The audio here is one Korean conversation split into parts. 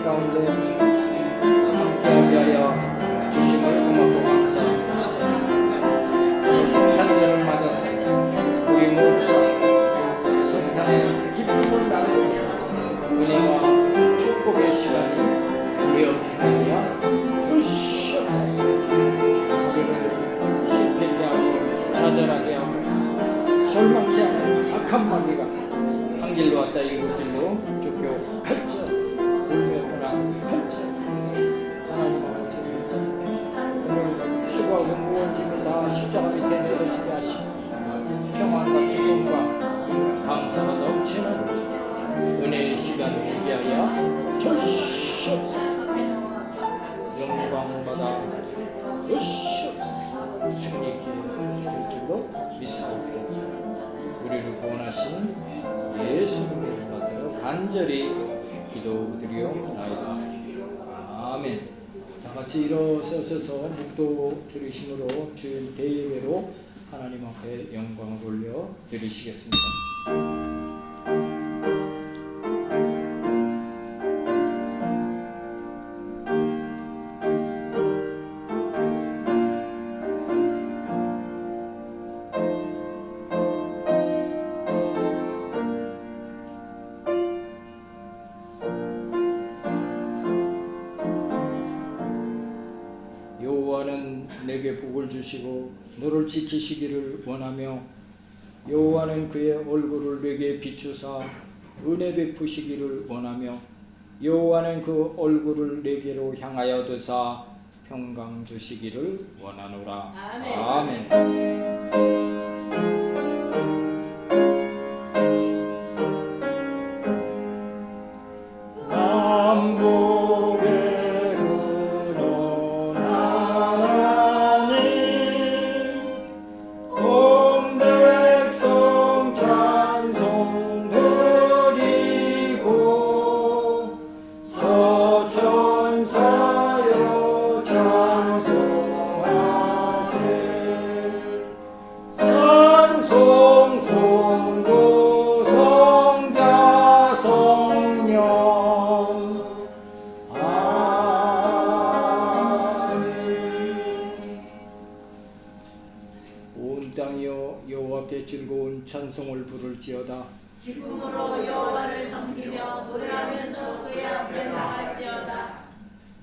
가운데 함께하게 하여 주심을 고맙고 감사합니다. 성탄절을 맞아서 우리 모두가 성탄의 기쁨을 나누고 은혜와 축복의 시간이 되어지느냐 주시옵소서. 우리를 실패케 하고 좌절하게 하고 절망케 하는 악한 마귀가 한 길로 왔다 일곱 길로 쫓겨갈지어다. 하나님 아버지, 오늘 수고하고 무거운 짐을 다 십자가 밑에 내려지게 하시고 평안과 기쁨과 감사가 넘치는 은혜의 시간을 되게 하여 주시옵소서. 영광받아 주시옵소서. 승리케 될 줄로 믿사옵고 우리를 구원하신 예수님의 이름 받들어 간절히 기도드리옵나이다. 아멘. 다 같이 일어서셔서 묵도 들으심으로 주일 대예배로 하나님 앞에 영광을 올려 드리시겠습니다. 여호와는 내게 복을 주시고 너를 지키시기를 원하며 여호와는 그의 얼굴을 내게 비추사 은혜 베푸시기를 원하며 여호와는 그 얼굴을 내게로 향하여 드사 평강 주시기를 원하노라. 아멘. 즐거운 찬송을 부를지어다. 기쁨으로 여호와를 섬기며 노래하면서 그의 앞에 나갈지어다.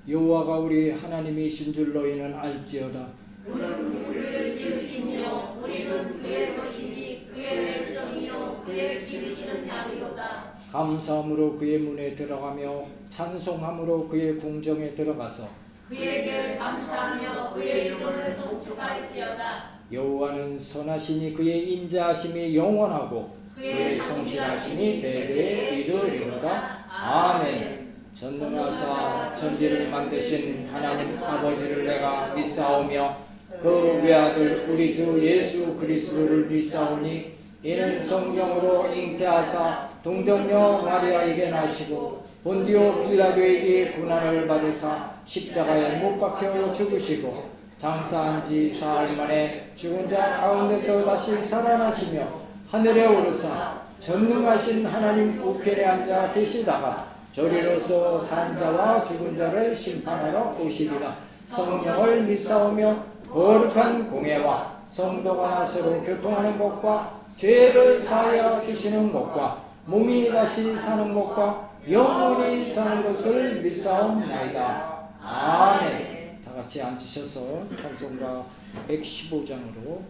여호와가 우리 하나님이신 줄 너희는 알지어다. 그는 우리를 지으시며 우리는 그의 것이니 그의 백성이요 그의 기르시는 양이로다. 감사함으로 그의 문에 들어가며 찬송함으로 그의 궁정에 들어가서 그에게 감사하며 그의 이름을 송축할지어다. 여호와는 선하시니 그의 인자하심이 영원하고 그의 성실하심이 대대에 이르리로다. 아멘. 전능하사 천지를 만드신 하나님 아버지를 내가 믿사오며 그 외아들 우리 주 예수 그리스도를 믿사오니 이는 성령으로 잉태하사 동정녀 마리아에게 나시고 본디오 빌라도에게 고난을 받으사 십자가에 못 박혀 죽으시고 장사한 지 사흘 만에 죽은 자 가운데서 다시 살아나시며 하늘에 오르사 전능하신 하나님 우편에 앉아 계시다가 저리로서 산 자와 죽은 자를 심판하러 오시리라. 성령을 믿사오며 거룩한 공회와 성도가 서로 교통하는 것과 죄를 사하여 주시는 것과 몸이 다시 사는 것과 영원히 사는 것을 믿사옵나이다. 아멘. 같이 앉으셔서 찬송가 115장으로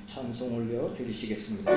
찬송 올려 드리시겠습니다.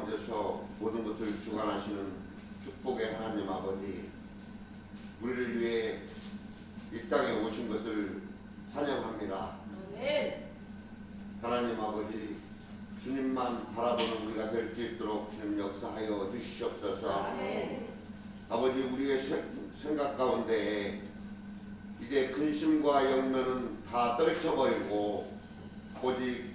가운데서 모든 것을 주관하시는 축복의 하나님 아버지, 우리를 위해 이 땅에 오신 것을 환영합니다. 하나님 아버지, 주님만 바라보는 우리가 될 수 있도록 주님 역사하여 주시옵소서. 아버지, 우리의 생각 가운데 이제 근심과 영면은 다 떨쳐버리고 오직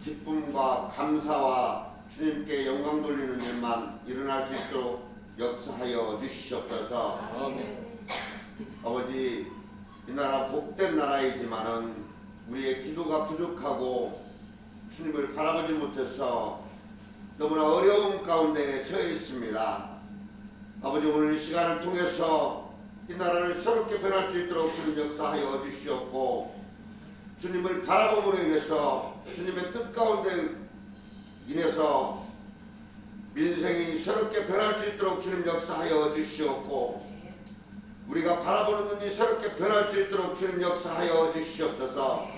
기쁨과 감사와 주님께 영광 돌리는 일만 일어날 수 있도록 역사하여 주시옵소서. 아버지, 이 나라 복된 나라이지만은 우리의 기도가 부족하고 주님을 바라보지 못해서 너무나 어려움 가운데 처해 있습니다. 아버지, 오늘 이 시간을 통해서 이 나라를 새롭게 변할 수 있도록 주님 역사하여 주시옵고, 주님을 바라봄으로 인해서 주님의 뜻 가운데 인해서 민생이 새롭게 변할 수 있도록 주님 역사하여 주시옵고, 우리가 바라보는 눈이 새롭게 변할 수 있도록 주님 역사하여 주시옵소서.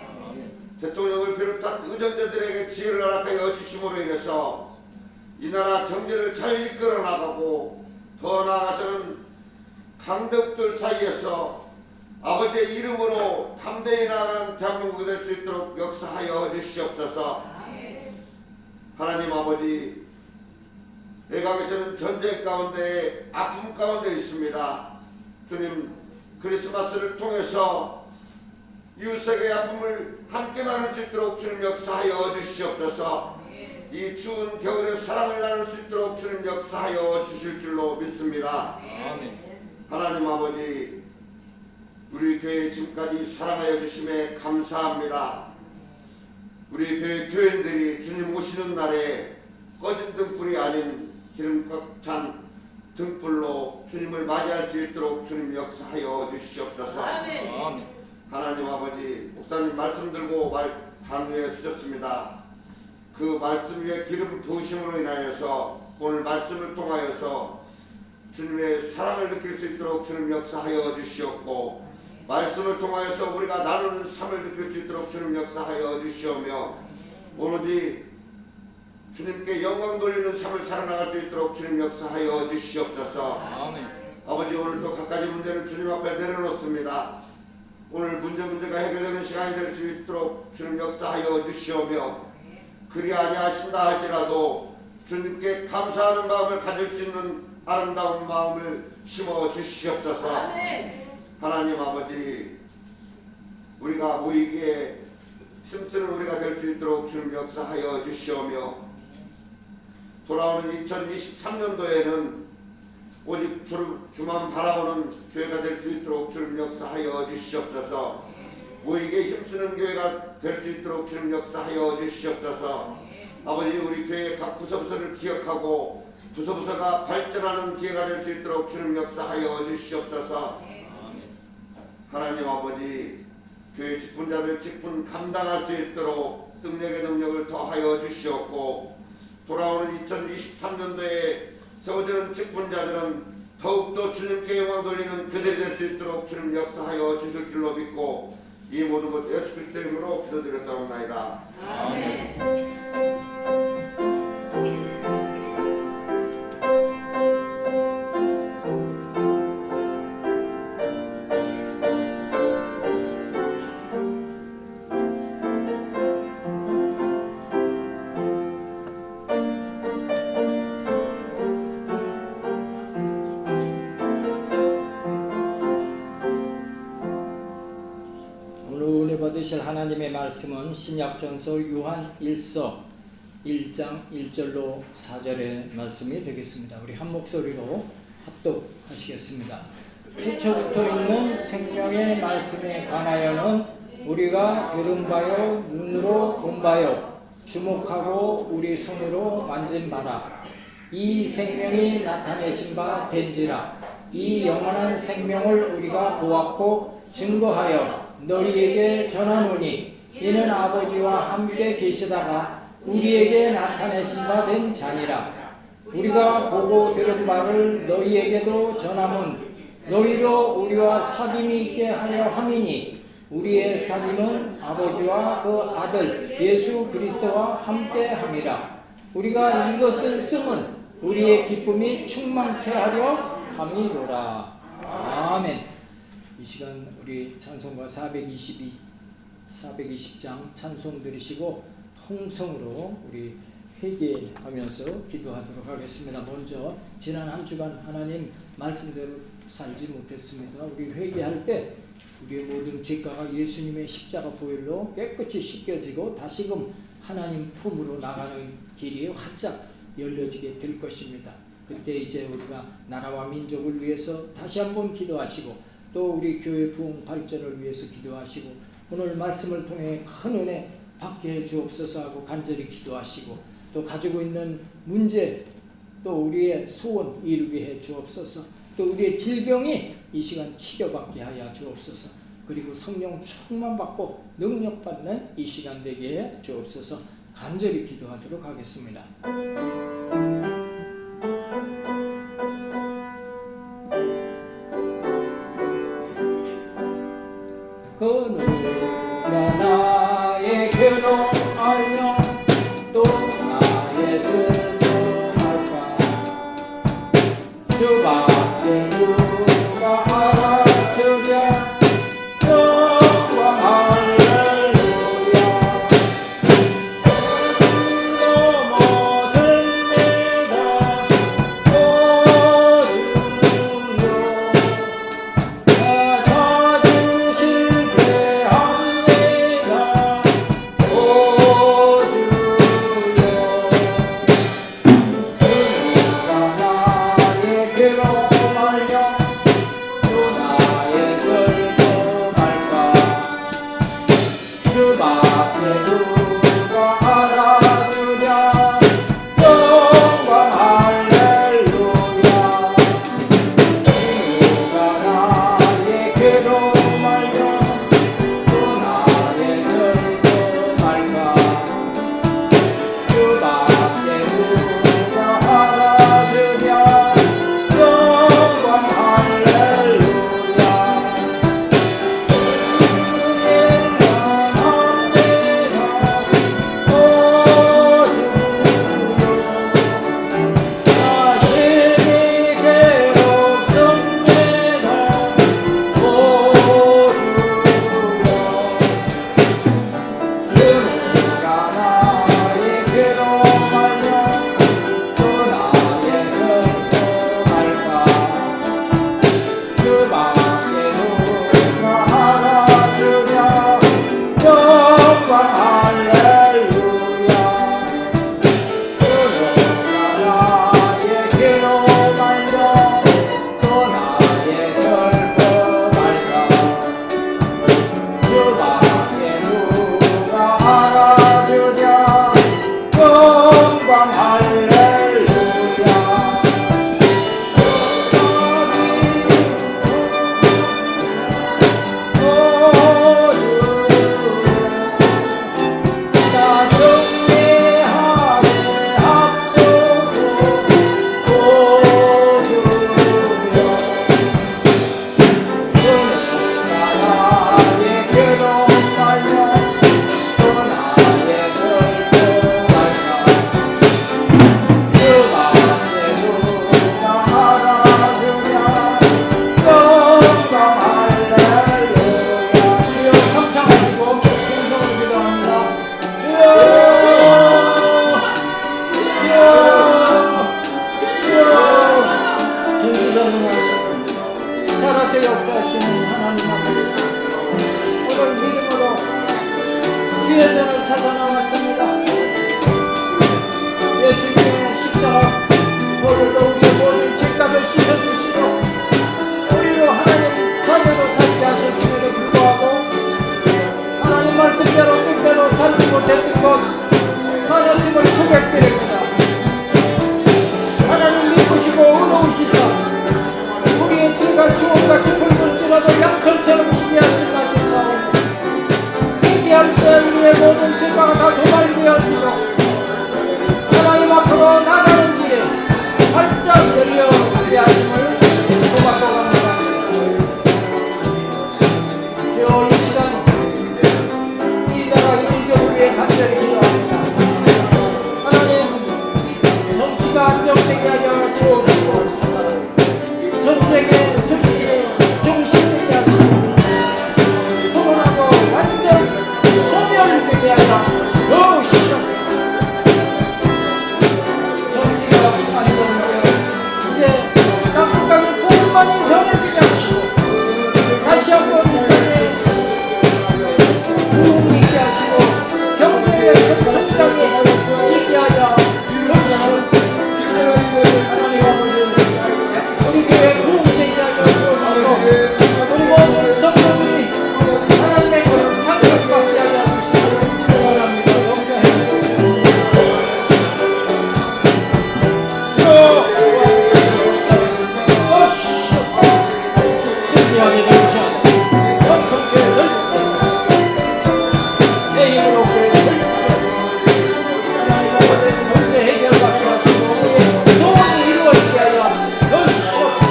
대통령을 비롯한 의정대들에게 지혜를 허락하여 주심으로 인해서 이 나라 경제를 잘 이끌어 나가고, 더 나아가서는 강대국들 사이에서 아버지의 이름으로 담대히 나아가는 대한민국이 될 수 있도록 역사하여 주시옵소서. 하나님 아버지, 외곽에서는 전쟁 가운데 아픔 가운데 있습니다. 주님, 크리스마스를 통해서 이웃에게 아픔을 함께 나눌 수 있도록 주님 역사하여 주시옵소서. 이 추운 겨울에 사랑을 나눌 수 있도록 주님 역사하여 주실 줄로 믿습니다. 하나님 아버지, 우리 교회 지금까지 사랑하여 주심에 감사합니다. 우리 교회 교인들이 주님 오시는 날에 꺼진 등불이 아닌 기름 꽉 찬 등불로 주님을 맞이할 수 있도록 주님 역사하여 주시옵소서. 하나님 아버지, 목사님 말씀 들고 단위에 쓰셨습니다. 그 말씀 위에 기름 부으심으로 인하여서 오늘 말씀을 통하여서 주님의 사랑을 느낄 수 있도록 주님 역사하여 주시옵고, 말씀을 통하여서 우리가 나누는 삶을 느낄 수 있도록 주님 역사하여 주시오며, 오로지 주님께 영광 돌리는 삶을 살아나갈 수 있도록 주님 역사하여 주시옵소서. 아버지, 오늘도 각가지 문제를 주님 앞에 내려놓습니다. 오늘 문제가 해결되는 시간이 될 수 있도록 주님 역사하여 주시오며, 그리 아니하신다 할지라도 주님께 감사하는 마음을 가질 수 있는 아름다운 마음을 심어 주시옵소서. 하나님 아버지, 우리가 모이기에 힘쓰는 우리가 될 수 있도록 주님 역사하여 주시오며, 돌아오는 2023년도에는 오직 주만 바라보는 교회가 될 수 있도록 주님 역사하여 주시옵소서. 모이게 힘쓰는 교회가 될 수 있도록 주님 역사하여 주시옵소서. 아버지, 우리 교회의 각 부서부서를 기억하고 부서부서가 발전하는 기회가 될 수 있도록 주님 역사하여 주시옵소서. 하나님 아버지, 교회 직분자들 직분 감당할 수 있도록 능력의 능력을 더하여 주시옵고, 돌아오는 2023년도에 세워지는 직분자들은 더욱더 주님께 영광 돌리는 그들이 될 수 있도록 주님 역사하여 주실 줄로 믿고, 이 모든 것 예수 그리스도 이름으로 기도드렸사옵나이다. 아멘. 받으실 하나님의 말씀은 신약전서 요한 1서 1장 1절로 4절의 말씀이 되겠습니다. 우리 한 목소리로 합독하시겠습니다. 태초부터 있는 생명의 말씀에 관하여는 우리가 들은 바요, 눈으로 본 바요, 주목하고 우리 손으로 만진 바라. 이 생명이 나타내신 바 된지라. 이 영원한 생명을 우리가 보았고 증거하여 너희에게 전하노니, 이는 아버지와 함께 계시다가 우리에게 나타내신 바 된 자니라. 우리가 보고 들은 바를 너희에게도 전함은 너희로 우리와 사귐이 있게 하려 함이니, 우리의 사귐은 아버지와 그 아들 예수 그리스도와 함께 함이라. 우리가 이것을 쓰면 우리의 기쁨이 충만케 하려 함이로라. 아멘. 이 시간 우리 찬송가 420장 찬송 들으시고 통성으로 우리 회개하면서 기도하도록 하겠습니다. 먼저 지난 한 주간 하나님 말씀대로 살지 못했습니다. 우리 회개할 때 우리의 모든 죄가가 예수님의 십자가 보혈로 깨끗이 씻겨지고 다시금 하나님 품으로 나가는 길이 활짝 열려지게 될 것입니다. 그때 이제 우리가 나라와 민족을 위해서 다시 한번 기도하시고 또 우리 교회 부흥 발전을 위해서 기도하시고 오늘 말씀을 통해 큰 은혜 받게 해 주옵소서 하고 간절히 기도하시고 또 가지고 있는 문제 또 우리의 소원 이루게 해 주옵소서. 또 우리의 질병이 이 시간 치료받게 하여 주옵소서. 그리고 성령 충만받고 능력받는 이 시간 되게 해 주옵소서. 간절히 기도하도록 하겠습니다. 그 누가 나의 괴로움 알며 또 나의 슬픔할까 주밖에 누가 알아주랴 영광 할렐루야 넘어집니다 오 주여 찾으실 배합니다 오 주여 누가 나의 괴로움 알며 또 나의 슬픔 할까 주밖에 누가 알아주랴 영광 할렐루야 누가 나의 괴로움 알며 또 나의 슬픔 할까 주밖에 누가 알아주랴 영광 할렐루야 은혜만 합니다 오 주여 자신이 괴롭습니다 오 주여 누가 나의 괴로움 알며 또 나의 슬픔 할까 주밖에 누가 알아주랴 영광 할렐루야 누가 나의 괴로움 알며 또 나의 슬픔 할까 주밖에 누가 알아주랴 영광 할렐루야 오 주여 나 승리하게 하소서 오 주여 누가 나의 괴로움 알며 또 나의 슬픔 할까 주밖에 누가 알아주랴 영광 할렐루야 주여 성창하시고 충성을 기도합니다. 주여 전지전능하시고 살아서 역사하시는 하나님 아버지 오늘 믿음으로 주의 전을 찾아 나왔습니다. 예수님의 십자가 보혈로 우리의 모든 죄값을 씻어주시고 우리로 하나님 자녀로 살게 하셨음에도 불구하고 하나님 말씀대로 뜻대로 살지 못했던 것 많았음을 고백드립니다. 하나님 믿으시고 의로우시사 우리의 죄가 주홍같이 붉을지라도 양털처럼 희게 하신다 하셨사오니 회개할 때 우리의 모든 죄가 다 도말되어지고 하나님 앞으로 나가는 길에 활짝 열려지게 하심을 고맙고 감사합니다. 주여 이 시간 이 나라 이 민족을 위해 간절히 기도합니다. 하나님 안정되게 하여 주옵시고 전쟁의 소식이 종식되게 하시고 코로나가 완전 소멸되게 하여 주옵시옵소서. 정치가 안정되어 이제 각국까지 복음만이 전해지게 하시고 다시 한번 이 땅에 부흥이 있게 하시고 경제의 성장이 있게 하여 주옵소서. 하나님 아버지 우리 교회 부흥되게 하여 주옵시고 우리 모든 성도들이 하나님의 그 상급받게 하여 주시고 원합니다. 역사해 승리하게 되옵시고 전통교회 넓히옵소서. 새 힘으로 교회 넓히옵소서. 하나님 아버지 문제 해결받게 하시고 우리의 소원이 이루어지게 하여 주시옵소서.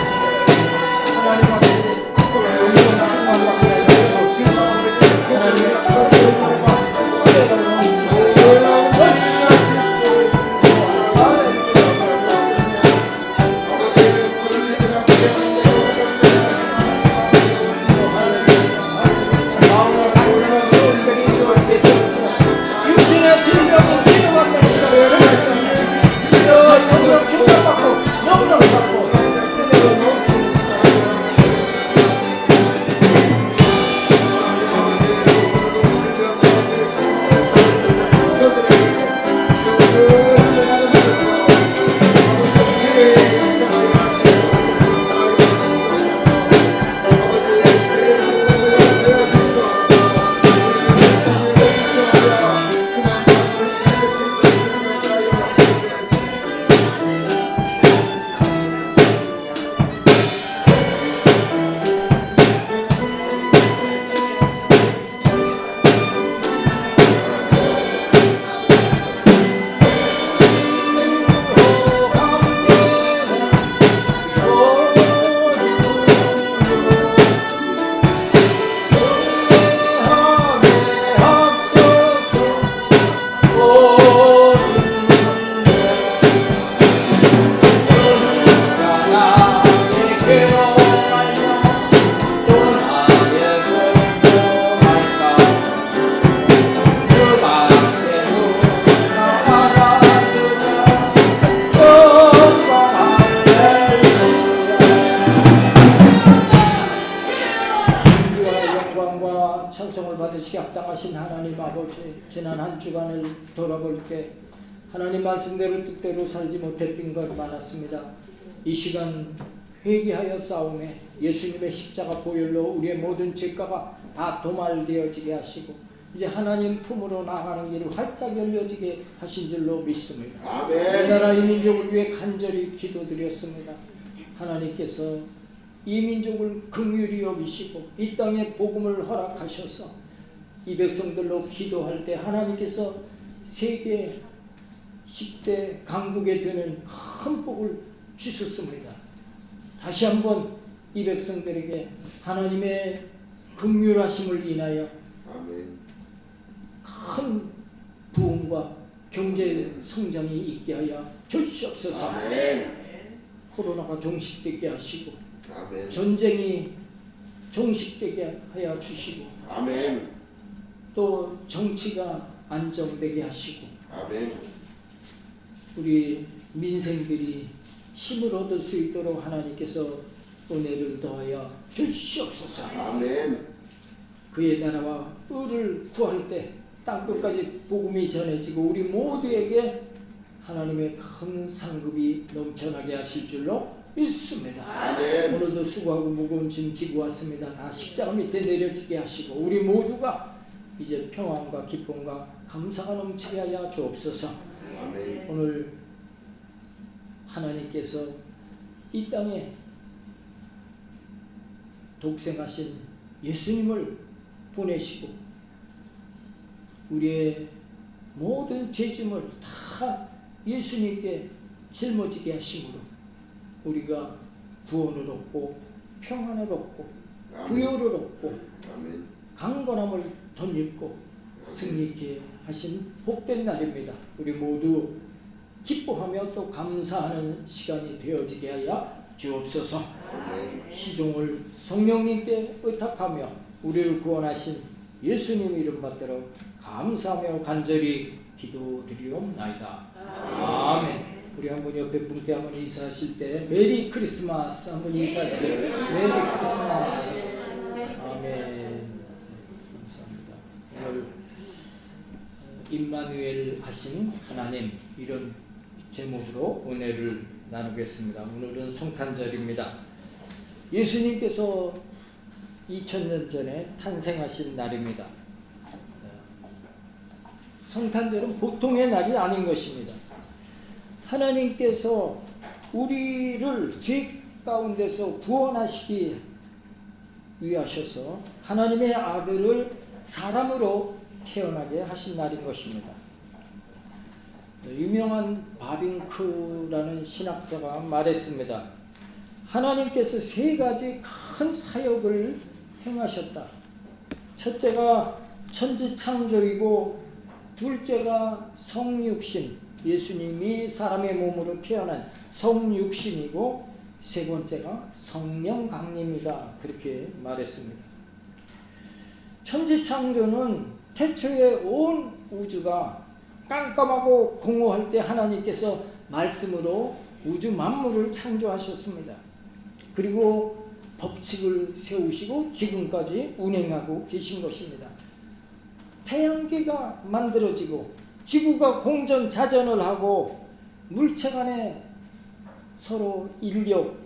하나님 아버지 성령 충만받게 하여 주옵소서. 하나님의 큰 은혜와 은혜를 넘치게 하여 주시옵소서. 마음의 간절한 소원들이 이루어지게 되옵소서. 육신의 질병이 치료받는 시간을 되옵소서. 성령 충만받고 능력받고 은혜로 넘치는 찬송을 받으시기 합당하신 하나님 아버지, 지난 한 주간을 돌아볼 때 하나님 말씀대로 뜻대로 살지 못했던 것 많았습니다. 이 시간 회개하여 싸움에 예수님의 십자가 보혈로 우리의 모든 죄가가 다 도말되어지게 하시고 이제 하나님 품으로 나가는 길이 활짝 열려지게 하신 줄로 믿습니다. 아멘. 이 나라 이 민족을 위해 간절히 기도드렸습니다. 하나님께서 이 민족을 긍휼히 여기시고 이 땅에 복음을 허락하셔서 이 백성들로 기도할 때 하나님께서 세계 10대 강국에 드는 큰 복을 주셨습니다. 다시 한번 이 백성들에게 하나님의 긍휼하심을 인하여 아멘. 큰 부흥과 경제 성장이 있게 하여 주시옵소서. 아멘. 코로나가 종식되게 하시고 아멘. 전쟁이 종식되게 하여 주시고 아멘. 또 정치가 안정되게 하시고 아멘. 우리 민생들이 힘을 얻을 수 있도록 하나님께서 은혜를 더하여 주시옵소서. 아멘. 그의 나라와 의를 구할 때 땅끝까지 복음이 전해지고 우리 모두에게 하나님의 큰 상급이 넘쳐나게 하실 줄로 믿습니다. 아멘. 오늘도 수고하고 무거운 짐 지고 왔습니다. 다 십자가 밑에 내려지게 하시고 우리 모두가 이제 평안과 기쁨과 감사가 넘치게 하여 주옵소서. 아멘. 오늘 하나님께서 이 땅에 독생하신 예수님을 보내시고 우리의 모든 죄짐을 다 예수님께 짊어지게 하심으로 우리가 구원을 얻고 평안을 얻고 부여를 얻고 아멘. 강건함을 덧입고 승리케 하신 복된 날입니다. 우리 모두 기뻐하며 또 감사하는 시간이 되어지게 하여 주옵소서. 시종을 성령님께 의탁하며 우리를 구원하신 예수님 이름 받들어 감사하며 간절히 기도드리옵나이다. 아멘. 우리 한번 옆에 분께 한번 인사하실 때 메리 크리스마스 한번 인사하시겠어요? 메리 크리스마스. 아멘. 감사합니다. 오늘 임마누엘 하신 하나님, 이런 제목으로 은혜를 나누겠습니다. 오늘은 성탄절입니다. 예수님께서 2000년 전에 탄생하신 날입니다. 성탄절은 보통의 날이 아닌 것입니다. 하나님께서 우리를 죄 가운데서 구원하시기 위하셔서 하나님의 아들을 사람으로 태어나게 하신 날인 것입니다. 유명한 바빙크라는 신학자가 말했습니다. 하나님께서 세 가지 큰 사역을 행하셨다. 첫째가 천지창조이고, 둘째가 성육신, 예수님이 사람의 몸으로 태어난 성육신이고, 세 번째가 성령 강림이다. 그렇게 말했습니다. 천지창조는 태초에 온 우주가 깜깜하고 공허할 때 하나님께서 말씀으로 우주 만물을 창조하셨습니다. 그리고 법칙을 세우시고 지금까지 운행하고 계신 것입니다. 태양계가 만들어지고 지구가 공전자전을 하고 물체 간에 서로 인력이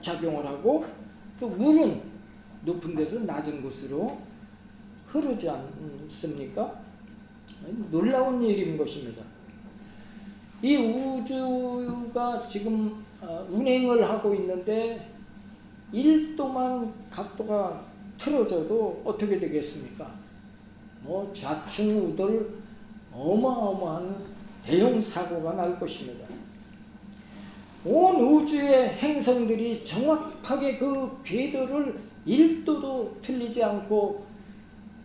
작용을 하고, 또 물은 높은 데서 낮은 곳으로 흐르지 않습니까? 놀라운 일인 것입니다. 이 우주가 지금 운행을 하고 있는데 1도만 각도가 틀어져도 어떻게 되겠습니까? 좌충우돌 어마어마한 대형 사고가 날 것입니다. 온 우주의 행성들이 정확하게 그 궤도를 1도도 틀리지 않고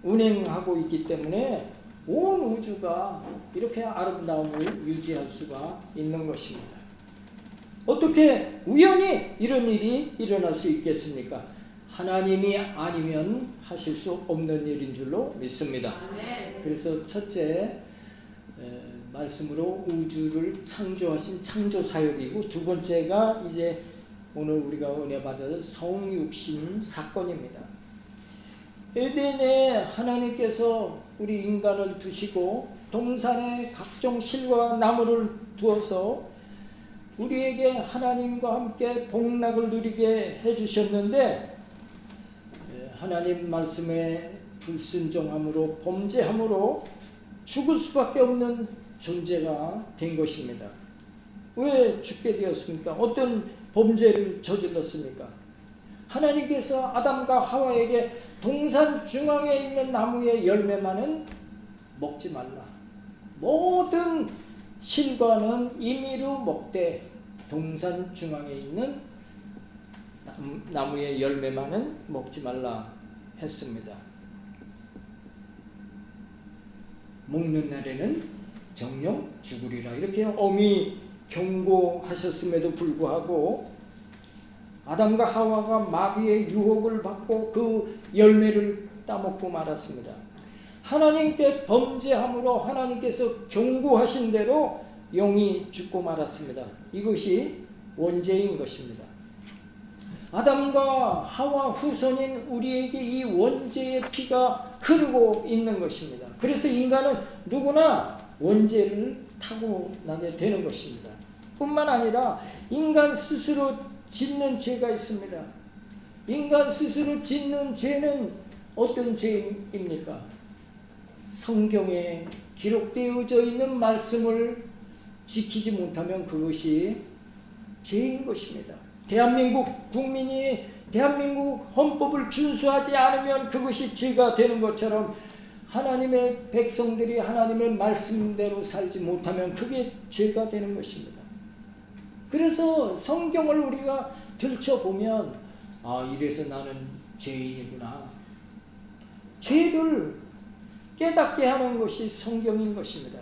운행하고 있기 때문에 온 우주가 이렇게 아름다움을 유지할 수가 있는 것입니다. 어떻게 우연히 이런 일이 일어날 수 있겠습니까? 하나님이 아니면 하실 수 없는 일인 줄로 믿습니다. 그래서 첫째 말씀으로 우주를 창조하신 창조사역이고, 두 번째가 이제 오늘 우리가 은혜 받은 성육신 사건입니다. 에덴에 하나님께서 우리 인간을 두시고 동산에 각종 실과 나무를 두어서 우리에게 하나님과 함께 복락을 누리게 해주셨는데, 하나님 말씀에 불순종함으로 범죄함으로 죽을 수밖에 없는 존재가 된 것입니다. 왜 죽게 되었습니까? 어떤 범죄를 저질렀습니까? 하나님께서 아담과 하와에게 동산 중앙에 있는 나무의 열매만은 먹지 말라. 모든 실과는 임의로 먹되 동산 중앙에 있는 나무의 열매만은 먹지 말라 했습니다. 먹는 날에는 정령 죽으리라, 이렇게 엄히 경고하셨음에도 불구하고 아담과 하와가 마귀의 유혹을 받고 그 열매를 따먹고 말았습니다. 하나님께 범죄함으로 하나님께서 경고하신 대로 영이 죽고 말았습니다. 이것이 원죄인 것입니다. 아담과 하와 후손인 우리에게 이 원죄의 피가 흐르고 있는 것입니다. 그래서 인간은 누구나 원죄를 타고나게 되는 것입니다. 뿐만 아니라 인간 스스로 짓는 죄가 있습니다. 인간 스스로 짓는 죄는 어떤 죄입니까? 성경에 기록되어져 있는 말씀을 지키지 못하면 그것이 죄인 것입니다. 대한민국 국민이 대한민국 헌법을 준수하지 않으면 그것이 죄가 되는 것처럼 하나님의 백성들이 하나님의 말씀대로 살지 못하면 그게 죄가 되는 것입니다. 그래서 성경을 우리가 들춰보면 이래서 나는 죄인이구나. 죄를 깨닫게 하는 것이 성경인 것입니다.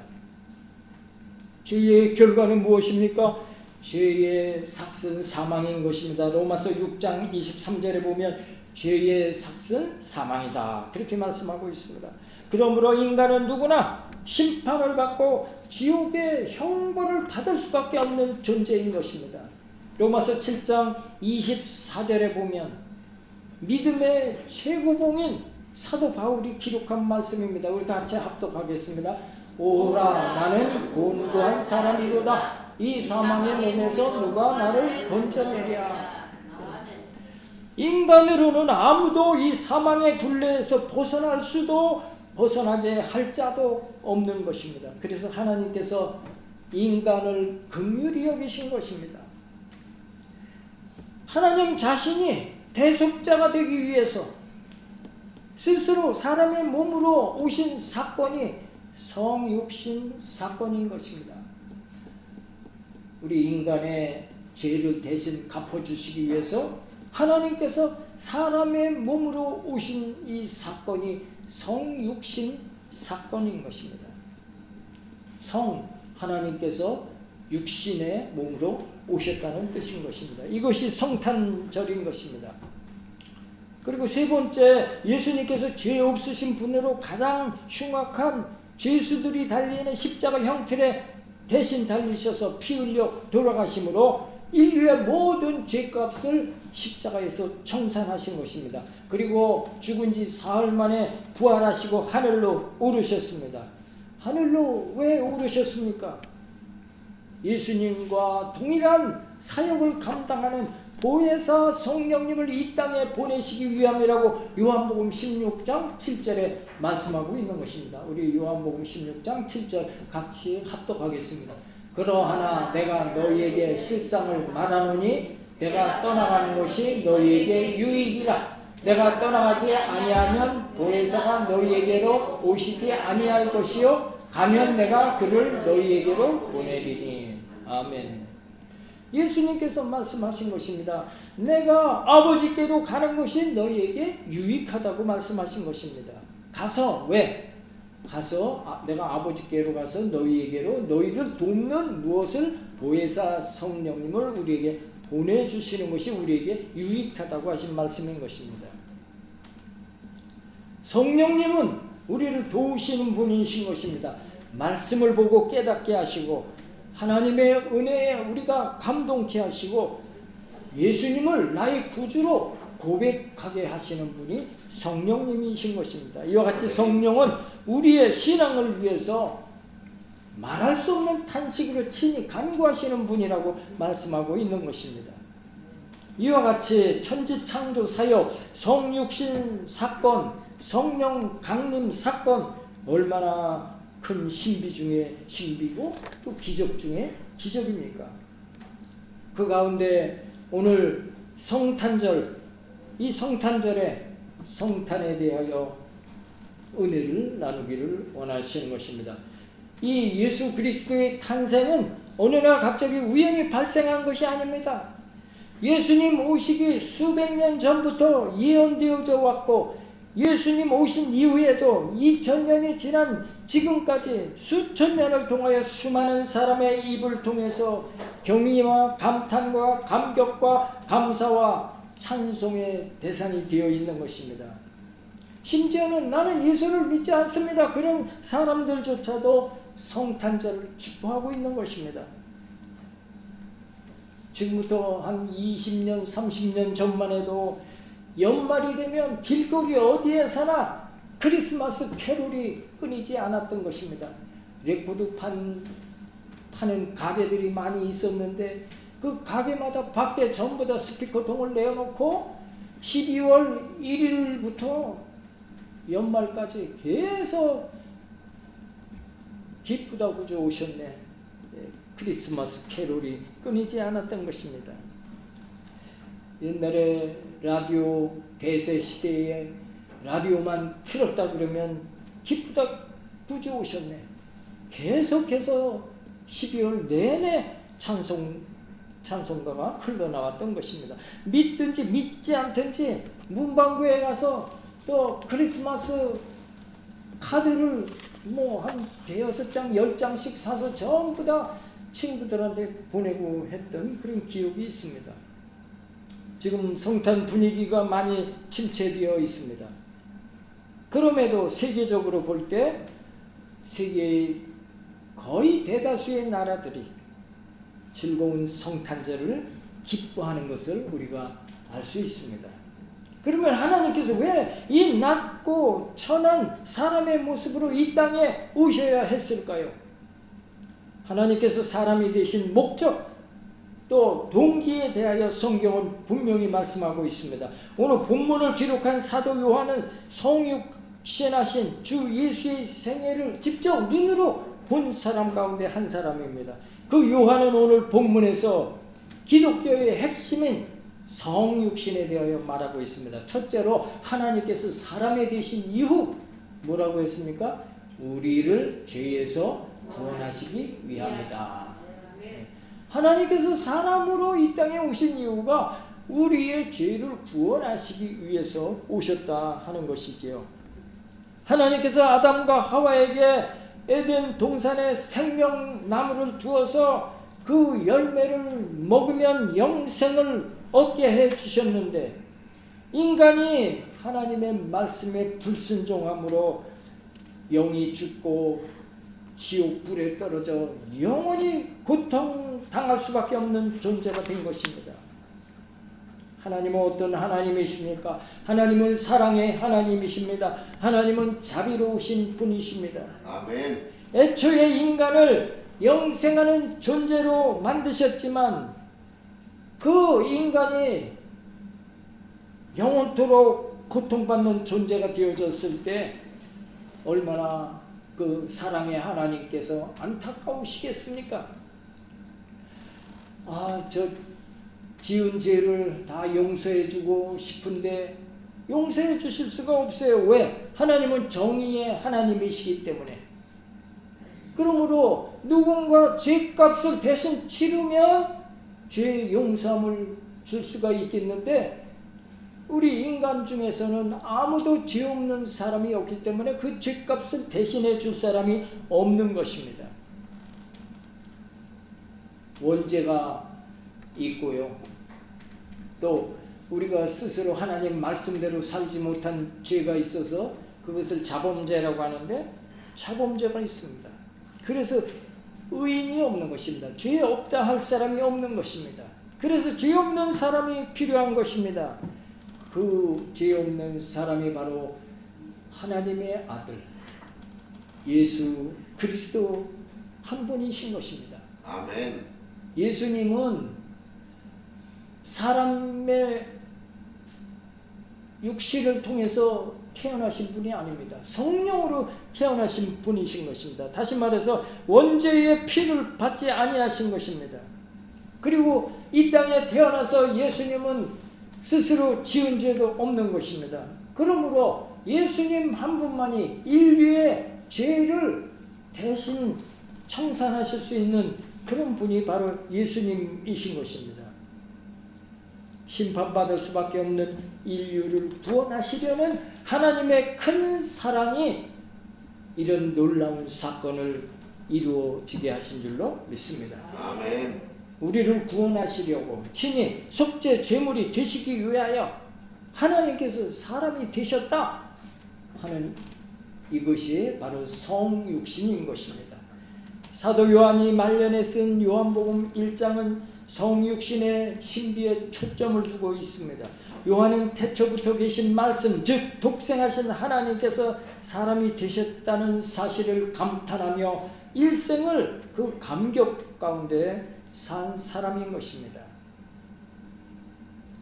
죄의 결과는 무엇입니까? 죄의 삭은 사망인 것입니다. 로마서 6장 23절에 보면 죄의 삭은 사망이다, 그렇게 말씀하고 있습니다. 그러므로 인간은 누구나 심판을 받고 지옥의 형벌을 받을 수밖에 없는 존재인 것입니다. 로마서 7장 24절에 보면 믿음의 최고봉인 사도 바울이 기록한 말씀입니다. 우리 같이 합독하겠습니다. 오라, 나는 곤고한 사람이로다. 이 사망의 몸에서 누가 나를 건져내랴. 인간으로는 아무도 이 사망의 굴레에서 벗어날 수도 벗어나게 할 자도 없는 것입니다. 그래서 하나님께서 인간을 긍휼히 여기신 것입니다. 하나님 자신이 대속자가 되기 위해서 스스로 사람의 몸으로 오신 사건이 성육신 사건인 것입니다. 우리 인간의 죄를 대신 갚아주시기 위해서 하나님께서 사람의 몸으로 오신 이 사건이 성육신 사건인 것입니다. 하나님께서 육신의 몸으로 오셨다는 뜻인 것입니다. 이것이 성탄절인 것입니다. 그리고 세 번째, 예수님께서 죄 없으신 분으로 가장 흉악한 죄수들이 달리는 십자가 형틀에 대신 달리셔서 피 흘려 돌아가심으로 인류의 모든 죄값을 십자가에서 청산하신 것입니다. 그리고 죽은 지 사흘 만에 부활하시고 하늘로 오르셨습니다. 하늘로 왜 오르셨습니까? 예수님과 동일한 사역을 감당하는 보혜사 성령님을 이 땅에 보내시기 위함이라고 요한복음 16장 7절에 말씀하고 있는 것입니다. 우리 요한복음 16장 7절 같이 합독하겠습니다. 그러하나 내가 너희에게 실상을 말하노니 내가 떠나가는 것이 너희에게 유익이라. 내가 떠나가지 아니하면 보혜사가 너희에게로 오시지 아니할 것이요 가면 내가 그를 너희에게로 보내리니. 아멘. 예수님께서 말씀하신 것입니다. 내가 아버지께로 가는 것이 너희에게 유익하다고 말씀하신 것입니다. 가서 왜? 가서 내가 아버지께로 가서 너희에게로 너희를 돕는 무엇을 보혜사 성령님을 우리에게 보내주시는 것이 우리에게 유익하다고 하신 말씀인 것입니다. 성령님은 우리를 도우시는 분이신 것입니다. 말씀을 보고 깨닫게 하시고 하나님의 은혜에 우리가 감동케 하시고 예수님을 나의 구주로 고백하게 하시는 분이 성령님이신 것입니다. 이와 같이 성령은 우리의 신앙을 위해서 말할 수 없는 탄식으로 친히 간구하시는 분이라고 말씀하고 있는 것입니다. 이와 같이 천지창조 사역, 성육신 사건, 성령 강림 사건, 얼마나 큰 신비 중에 신비고 또 기적 중에 기적입니까? 그 가운데 오늘 성탄절, 이 성탄절에 성탄에 대하여 은혜를 나누기를 원하시는 것입니다. 이 예수 그리스도의 탄생은 어느 날 갑자기 우연히 발생한 것이 아닙니다. 예수님 오시기 수백 년 전부터 예언되어져 왔고 예수님 오신 이후에도 2000년이 지난 지금까지 수천 년을 통하여 수많은 사람의 입을 통해서 경의와 감탄과 감격과 감사와 찬송의 대상이 되어 있는 것입니다. 심지어는 나는 예수를 믿지 않습니다, 그런 사람들조차도 성탄절을 기뻐하고 있는 것입니다. 지금부터 한 20년, 30년 전만 해도 연말이 되면 길거리 어디에서나 크리스마스 캐롤이 끊이지 않았던 것입니다. 레코드 파는 가게들이 많이 있었는데 그 가게마다 밖에 전부 다 스피커통을 내어놓고 12월 1일부터 연말까지 계속 기쁘다 구주 오셨네, 크리스마스 캐롤이 끊이지 않았던 것입니다. 옛날에 라디오 대세 시대에 라디오만 틀었다 그러면 기쁘다 구주 오셨네, 계속해서 12월 내내 찬송가가 흘러나왔던 것입니다. 믿든지 믿지 않든지 문방구에 가서 또 크리스마스 카드를 뭐 한 대여섯 장, 10장씩 사서 전부 다 친구들한테 보내고 했던 그런 기억이 있습니다. 지금 성탄 분위기가 많이 침체되어 있습니다. 그럼에도 세계적으로 볼 때 세계의 거의 대다수의 나라들이 즐거운 성탄절을 기뻐하는 것을 우리가 알 수 있습니다. 그러면 하나님께서 왜 이 낮고 천한 사람의 모습으로 이 땅에 오셔야 했을까요? 하나님께서 사람이 되신 목적 또 동기에 대하여 성경은 분명히 말씀하고 있습니다. 오늘 본문을 기록한 사도 요한은 성육신하신 주 예수의 생애를 직접 눈으로 본 사람 가운데 한 사람입니다. 그 요한은 오늘 본문에서 기독교의 핵심인 성육신에 대하여 말하고 있습니다. 첫째로 하나님께서 사람이 되신 이후 뭐라고 했습니까? 우리를 죄에서 구원하시기 위함이다. 하나님께서 사람으로 이 땅에 오신 이유가 우리의 죄를 구원하시기 위해서 오셨다 하는 것이지요. 하나님께서 아담과 하와에게 에덴 동산에 생명나무를 두어서 그 열매를 먹으면 영생을 얻게 해 주셨는데 인간이 하나님의 말씀에 불순종함으로 영이 죽고 지옥 불에 떨어져 영원히 고통당할 수밖에 없는 존재가 된 것입니다. 하나님은 어떤 하나님이십니까? 하나님은 사랑의 하나님이십니다. 하나님은 자비로우신 분이십니다. 아멘. 애초에 인간을 영생하는 존재로 만드셨지만 그 인간이 영원토록 고통받는 존재가 되어졌을 때 얼마나 그 사랑의 하나님께서 안타까우시겠습니까? 저 지은 죄를 다 용서해주고 싶은데 용서해 주실 수가 없어요. 왜? 하나님은 정의의 하나님이시기 때문에. 그러므로 누군가 죄값을 대신 치르면 죄 용서함을 줄 수가 있겠는데 우리 인간 중에서는 아무도 죄 없는 사람이 없기 때문에 그 죄값을 대신해 줄 사람이 없는 것입니다. 원죄가 있고요. 또 우리가 스스로 하나님 말씀대로 살지 못한 죄가 있어서 그것을 자범죄라고 하는데 자범죄가 있습니다. 그래서 의인이 없는 것입니다. 죄 없다 할 사람이 없는 것입니다. 그래서 죄 없는 사람이 필요한 것입니다. 그 죄 없는 사람이 바로 하나님의 아들 예수 그리스도 한 분이신 것입니다. 아멘. 예수님은 사람의 육신을 통해서 태어나신 분이 아닙니다. 성령으로 태어나신 분이신 것입니다. 다시 말해서 원죄의 피를 받지 아니하신 것입니다. 그리고 이 땅에 태어나서 예수님은 스스로 지은 죄도 없는 것입니다. 그러므로 예수님 한 분만이 인류의 죄를 대신 청산하실 수 있는 그런 분이 바로 예수님이신 것입니다. 심판받을 수밖에 없는 인류를 구원하시려는 하나님의 큰 사랑이 이런 놀라운 사건을 이루어지게 하신 줄로 믿습니다. 아멘. 우리를 구원하시려고 친히 속죄 제물이 되시기 위하여 하나님께서 사람이 되셨다 하는 이것이 바로 성육신인 것입니다. 사도 요한이 말년에 쓴 요한복음 1장은 성육신의 신비에 초점을 두고 있습니다. 요한은 태초부터 계신 말씀, 즉 독생하신 하나님께서 사람이 되셨다는 사실을 감탄하며 일생을 그 감격 가운데 산 사람인 것입니다.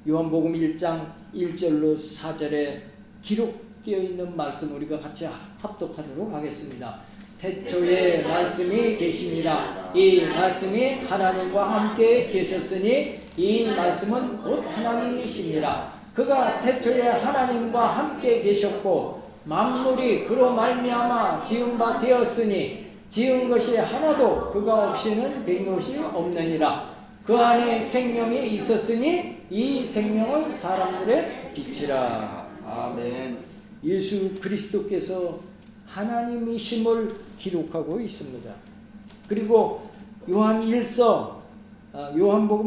요한복음 1장 1절로 4절에 기록되어 있는 말씀 우리가 같이 합독하도록 하겠습니다. 태초에 말씀이 계시니라. 이 말씀이 하나님과 함께 계셨으니 이 말씀은 곧 하나님이시니라. 그가 태초에 하나님과 함께 계셨고 만물이 그로 말미암아 지은 바 되었으니 지은 것이 하나도 그가 없이는 된 것이 없느니라. 그 안에 생명이 있었으니 이 생명은 사람들의 빛이라. 아멘. 예수 그리스도께서 하나님이심을 기록하고 있습니다. 그리고 요한복음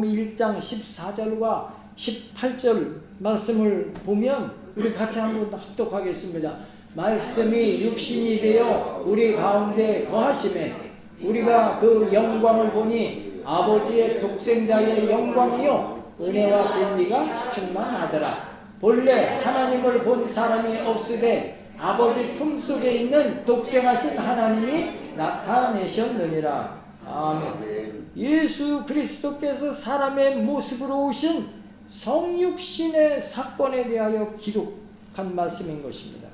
1장 14절과 18절 말씀을 보면 우리 같이 한번 합독하겠습니다. 말씀이 육신이 되어 우리 가운데 거하심에 우리가 그 영광을 보니 아버지의 독생자의 영광이요 은혜와 진리가 충만하더라. 본래 하나님을 본 사람이 없으되 아버지 품속에 있는 독생하신 하나님이 나타내셨느니라. 아멘. 예수 그리스도께서 사람의 모습으로 오신 성육신의 사건에 대하여 기록한 말씀인 것입니다.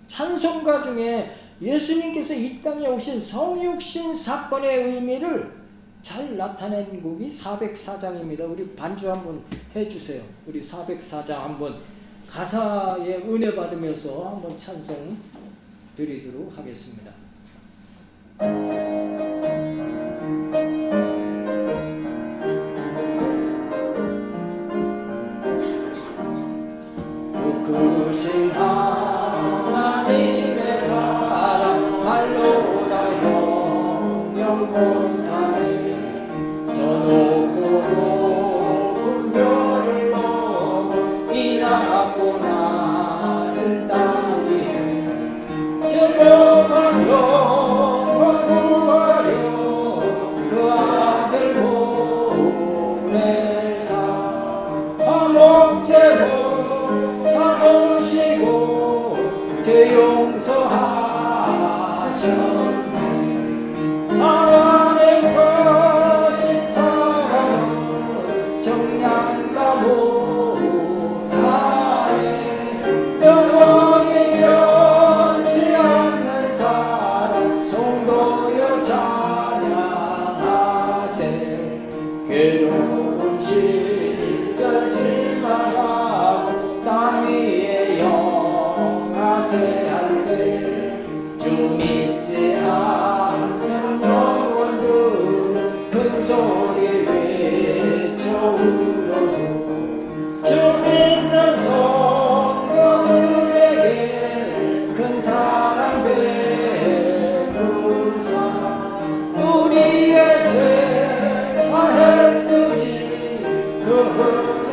찬송가 중에 예수님께서 이 땅에 오신 성육신 사건의 의미를 잘 나타낸 곡이 404장입니다. 우리 반주 한번 해주세요. 우리 404장 한번 가사에 은혜 받으면서 한번 찬송 드리도록 하겠습니다. 크신 하나님의 사랑 말로다 영영 못하네. 저 높고 높은 별을 넘어 이 낮고 낮은 땅 위에 저 먼 영원 구하려 그 아들 보내사 목재로 사모시고 죄 용서하셨네. 하나님 거신 사랑은 정량과 못하네. 영원히 변치 않는 사랑 성도여 찬양하세. 괴로운 시절 지나가고 땅 위에 영하세 할 때 주 믿지 않는 영혼들 큰 소리 외쳐 울어도 주 믿는 성도들에게 큰 사랑 베푸사 우리의 죄 사했으니 그 은혜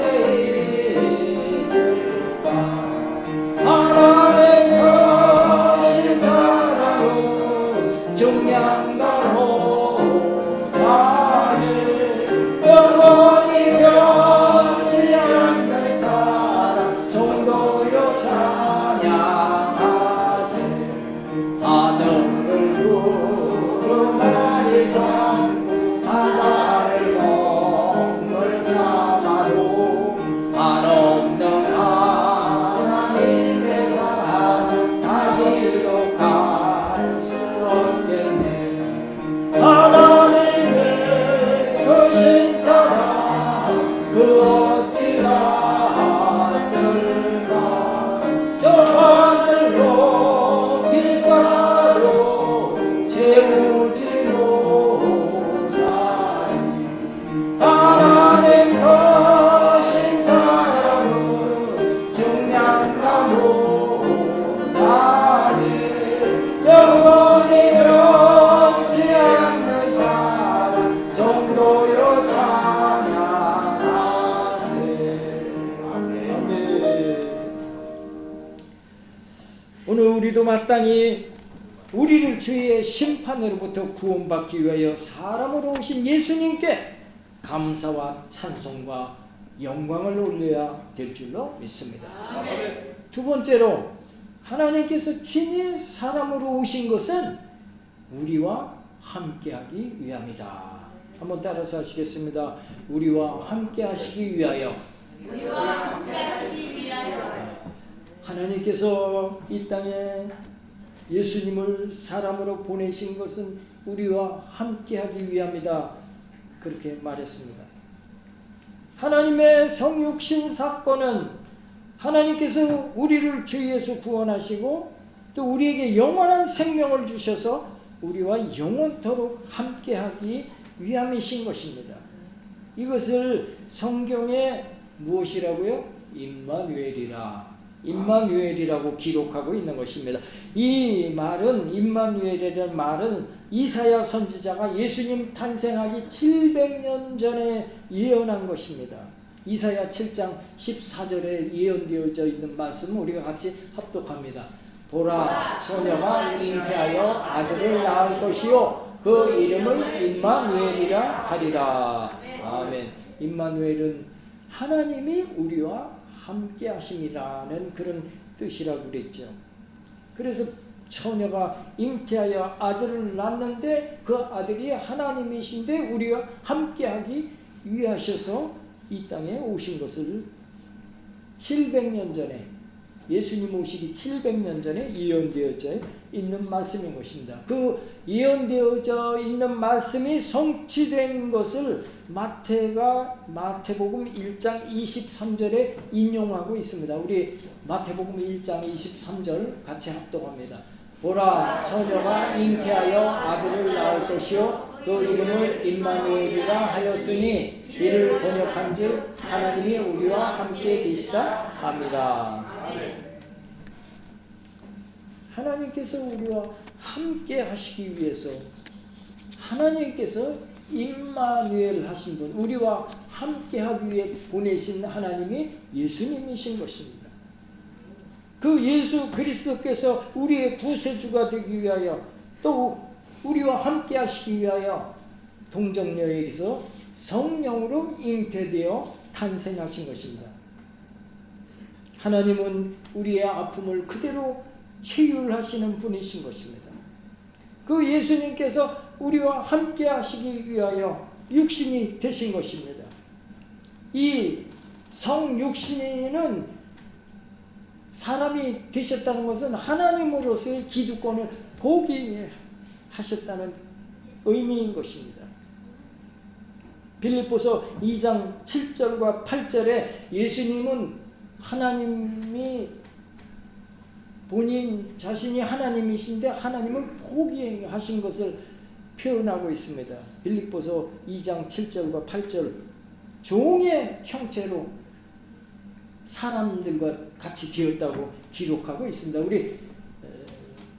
잊을까. 하나님 거신 사랑은 중량과 못하네. 영원히 변치 않는 사랑 성도여 찬양하세. 하늘을 구름아리 삼고 바다를 먹물 삼아도 한없는 하나님의 사랑 다 기록할 수 없겠네. 하나님의 크신 사랑 그 어찌나 하실까. 저 하늘 높이 쌓아도 채우지 못하리. 하나님 거신 사랑은 정량과 못하리. 영원히 변치 않는 사랑 성도여 찬양하세. 아멘. 오늘 우리도 마땅히 우리를 죄의 심판으로부터 구원받기 위하여 사람으로 오신 예수님께 감사와 찬송과 영광을 올려야 될 줄로 믿습니다. 두 번째로 하나님께서 친히 사람으로 오신 것은 우리와 함께하기 위함이다. 한번 따라서 하시겠습니다. 우리와 함께하시기 위하여. 우리와 함께하시기 위하여. 하나님께서 이 땅에 예수님을 사람으로 보내신 것은 우리와 함께하기 위함이다. 그렇게 말했습니다. 하나님의 성육신 사건은 하나님께서 우리를 죄에서 구원하시고 또 우리에게 영원한 생명을 주셔서 우리와 영원토록 함께하기 위함이신 것입니다. 이것을 성경에 무엇이라고요? 임마누엘이라 임마누엘이라고 기록하고 있는 것입니다. 이 말은, 임마누엘이라는 말은 이사야 선지자가 예수님 탄생하기 700년 전에 예언한 것입니다. 이사야 7장 14절에 예언되어져 있는 말씀을 우리가 같이 합독합니다. 보라, 처녀가 잉태하여 아들을 낳을 것이요 그 이름을 임마누엘이라 하리라. 아멘. 임마누엘은 하나님이 우리와 함께 하심이라는 그런 뜻이라고 그랬죠. 그래서 처녀가 잉태하여 아들을 낳는데 그 아들이 하나님이신데 우리와 함께하기 위하셔서 이 땅에 오신 것을 700년 전에, 예수님 오시기 700년 전에 예언되어져 있는 말씀인 것입니다. 그 예언되어져 있는 말씀이 성취된 것을 마태복음 1장 23절에 인용하고 있습니다. 우리 마태복음 1장 23절 같이 합독합니다. 보라, 처녀가 잉태하여 아들을 낳을 것이요 그 이름을 임마누엘이라 하였으니 이를 번역한즉 하나님이 우리와 함께 계시다 합니다. 하나님께서 우리와 함께 하시기 위해서 하나님께서 임마누엘 하신 분, 우리와 함께 하기 위해 보내신 하나님이 예수님이신 것입니다. 그 예수 그리스도께서 우리의 구세주가 되기 위하여 또 우리와 함께 하시기 위하여 동정녀에게서 성령으로 잉태되어 탄생하신 것입니다. 하나님은 우리의 아픔을 그대로 치유하시는 분이신 것입니다. 그 예수님께서 우리와 함께 하시기 위하여 육신이 되신 것입니다. 이 성육신은 사람이 되셨다는 것은 하나님으로서의 기득권을 포기하셨다는 의미인 것입니다. 빌립보서 2장 7절과 8절에 예수님은 하나님이 본인 자신이 하나님이신데 하나님을 포기하신 것을 표현하고 있습니다. 빌립보서 2장 7절과 8절 종의 형체로 사람들과 같이 되었다고 기록하고 있습니다. 우리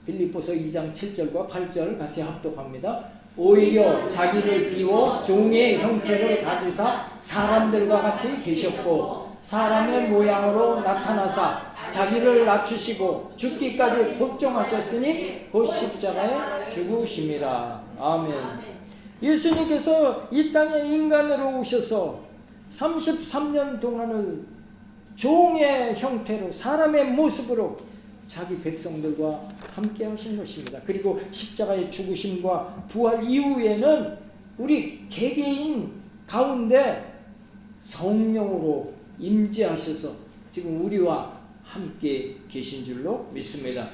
빌립보서 2장 7절과 8절 같이 합독합니다. 오히려 자기를 비워 종의 형체를 가지사 사람들과 같이 계셨고 사람의 모양으로 나타나사 자기를 낮추시고 죽기까지 복종하셨으니 곧 십자가에 죽으심이라. 아멘. 예수님께서 이 땅에 인간으로 오셔서 33년 동안을 종의 형태로 사람의 모습으로 자기 백성들과 함께 하신 것입니다. 그리고 십자가의 죽으심과 부활 이후에는 우리 개개인 가운데 성령으로 임재하셔서 지금 우리와 함께 계신 줄로 믿습니다.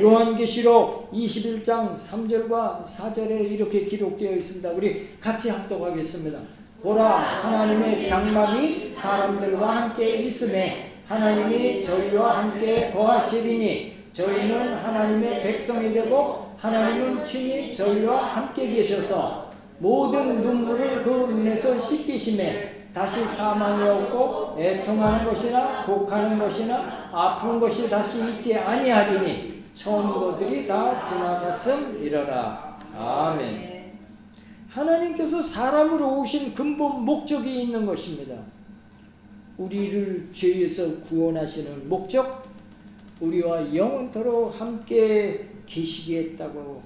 요한계시록 21장 3절과 4절에 이렇게 기록되어 있습니다. 우리 같이 합독하겠습니다. 보라, 하나님의 장막이 사람들과 함께 있음에 하나님이 저희와 함께 거하시리니 저희는 하나님의 백성이 되고 하나님은 친히 저희와 함께 계셔서 모든 눈물을 그 눈에서 씻기심에 다시 사망이 없고 애통하는 것이나 곡하는 것이나 아픈 것이 다시 있지 아니하리니 천고들이 다 지나갔음이러라. 아멘. 하나님께서 사람으로 오신 근본 목적이 있는 것입니다. 우리를 죄에서 구원하시는 목적, 우리와 영원토록 함께 계시겠다고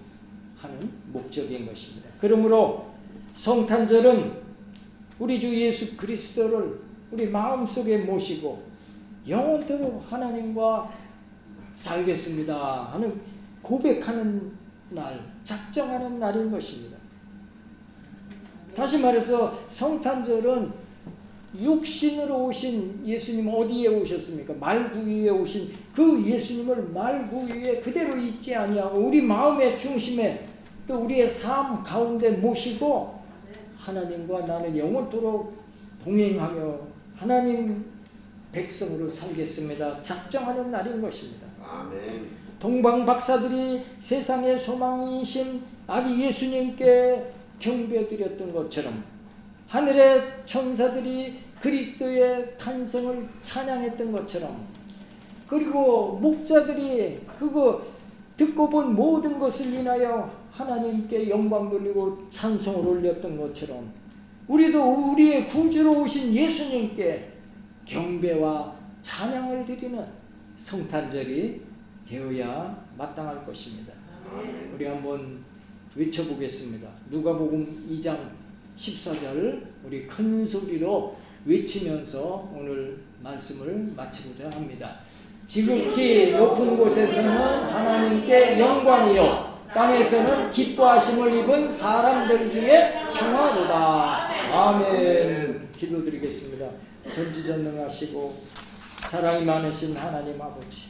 하는 목적인 것입니다. 그러므로 성탄절은 우리 주 예수 그리스도를 우리 마음속에 모시고 영원토록 하나님과 살겠습니다 하는 고백하는 날, 작정하는 날인 것입니다. 다시 말해서 성탄절은 육신으로 오신 예수님 어디에 오셨습니까? 말구유에 오신 그 예수님을 말구유에 그대로 있지 아니하고 우리 마음의 중심에 또 우리의 삶 가운데 모시고 하나님과 나는 영원토록 동행하며 하나님 백성으로 살겠습니다 작정하는 날인 것입니다. 아멘. 동방 박사들이 세상의 소망이신 아기 예수님께 경배드렸던 것처럼 하늘의 천사들이 그리스도의 탄생을 찬양했던 것처럼 그리고 목자들이 그거 듣고 본 모든 것을 인하여 하나님께 영광 돌리고 찬송을 올렸던 것처럼 우리도 우리의 구주로 오신 예수님께 경배와 찬양을 드리는 성탄절이 되어야 마땅할 것입니다. 우리 한번 외쳐보겠습니다. 누가복음 2장 14절 우리 큰 소리로 외치면서 오늘 말씀을 마치고자 합니다. 지극히 높은 곳에서는 하나님께 영광이요 땅에서는 기뻐하심을 입은 사람들 중에 평화로다. 아멘. 기도드리겠습니다. 전지전능하시고 사랑이 많으신 하나님 아버지,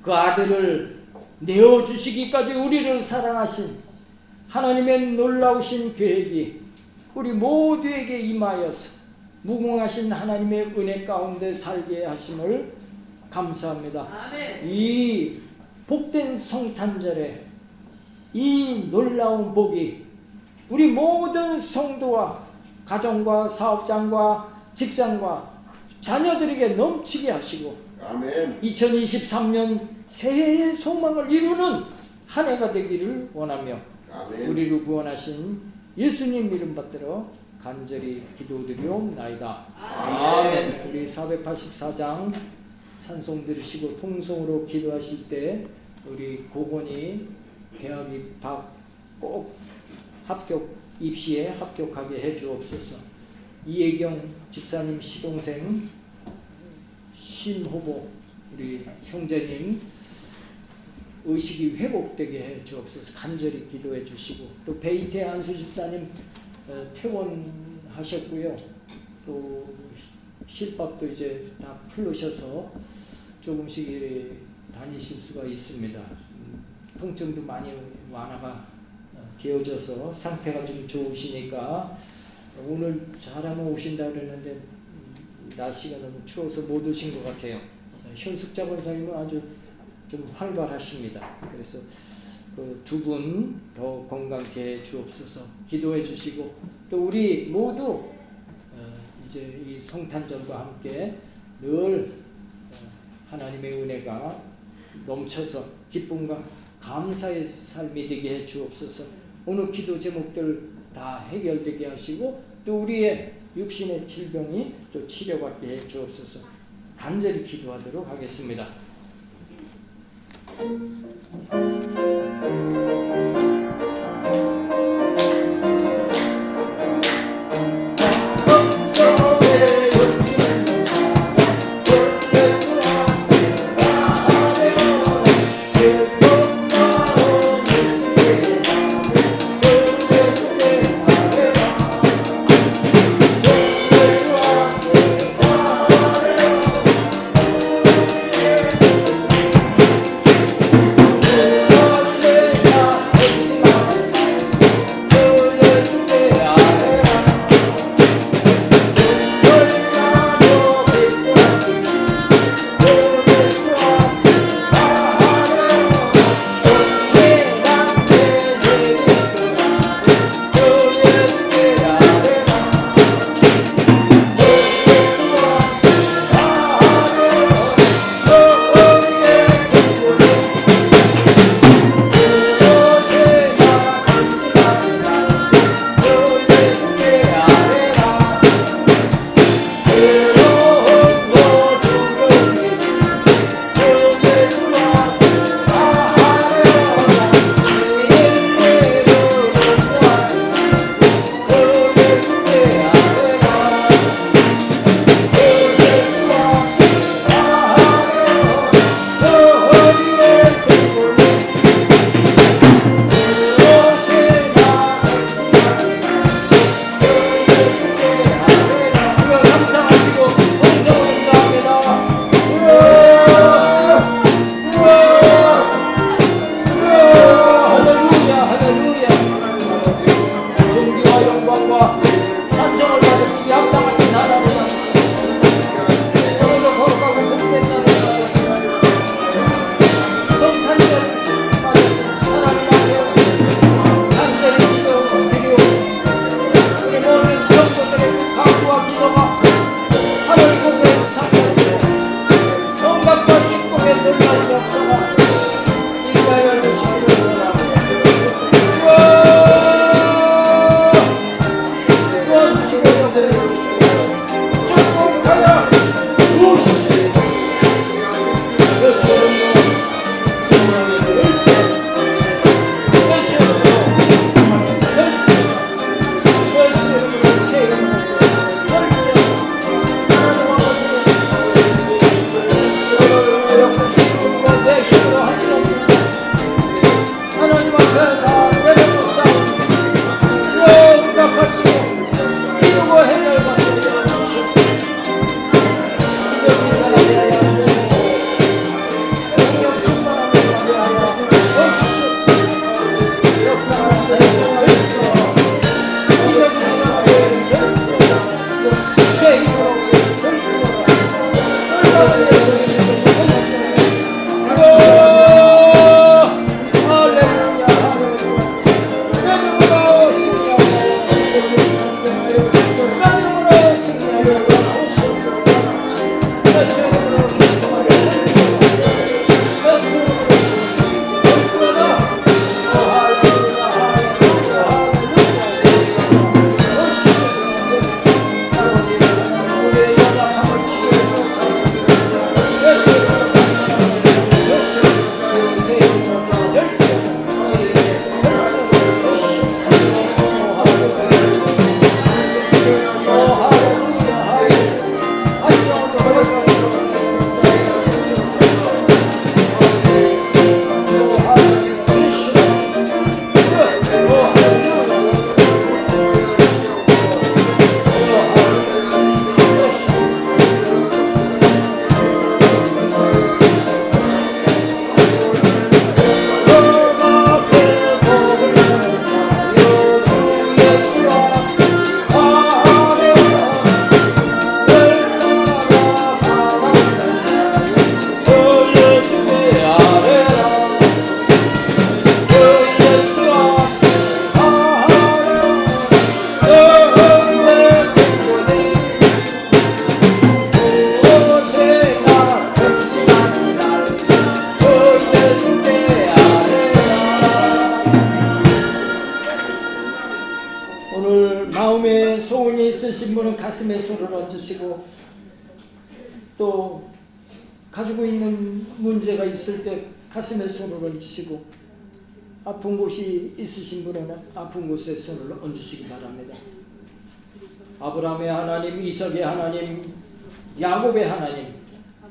그 아들을 내어주시기까지 우리를 사랑하신 하나님의 놀라우신 계획이 우리 모두에게 임하여서 무궁하신 하나님의 은혜 가운데 살게 하심을 감사합니다. 이 복된 성탄절에 이 놀라운 복이 우리 모든 성도와 가정과 사업장과 직장과 자녀들에게 넘치게 하시고 아멘. 2023년 새해의 소망을 이루는 한 해가 되기를 원하며 아멘. 우리를 구원하신 예수님 이름 받들어 간절히 기도드리옵나이다. 아멘. 우리 484장 찬송 들으시고 통성으로 기도하실 때 우리 고건이 대학 입학 꼭 합격 입시에 합격하게 해주옵소서. 이혜경 집사님 시동생 신호보 우리 형제님 의식이 회복되게 해 주옵소서. 간절히 기도해 주시고 또 베이태 안수 집사님 퇴원하셨고요. 또 실밥도 이제 다 풀으셔서 조금씩 다니실 수가 있습니다. 통증도 많이 완화가 되어져서 상태가 좀 좋으시니까 오늘 잘하면 오신다 그랬는데 날씨가 너무 추워서 못 오신 것 같아요. 현숙자 권사님은 아주 좀 활발하십니다. 그래서 그 두 분 더 건강케 해 주옵소서. 기도해 주시고 또 우리 모두 이제 이 성탄절과 함께 늘 하나님의 은혜가 넘쳐서 기쁨과 감사의 삶이 되게 해 주옵소서. 오늘 기도 제목들 다 해결되게 하시고 또 우리의 육신의 질병이 또 치료받게 해 주옵소서. 간절히 기도하도록 하겠습니다. 하늘 보좌의 상을 온갖과 축복의 가슴에 손을 얹으시고 또 가지고 있는 문제가 있을 때 가슴에 손을 얹으시고 아픈 곳이 있으신 분은 아픈 곳에 손을 얹으시기 바랍니다. 아브라함의 하나님, 이삭의 하나님, 야곱의 하나님,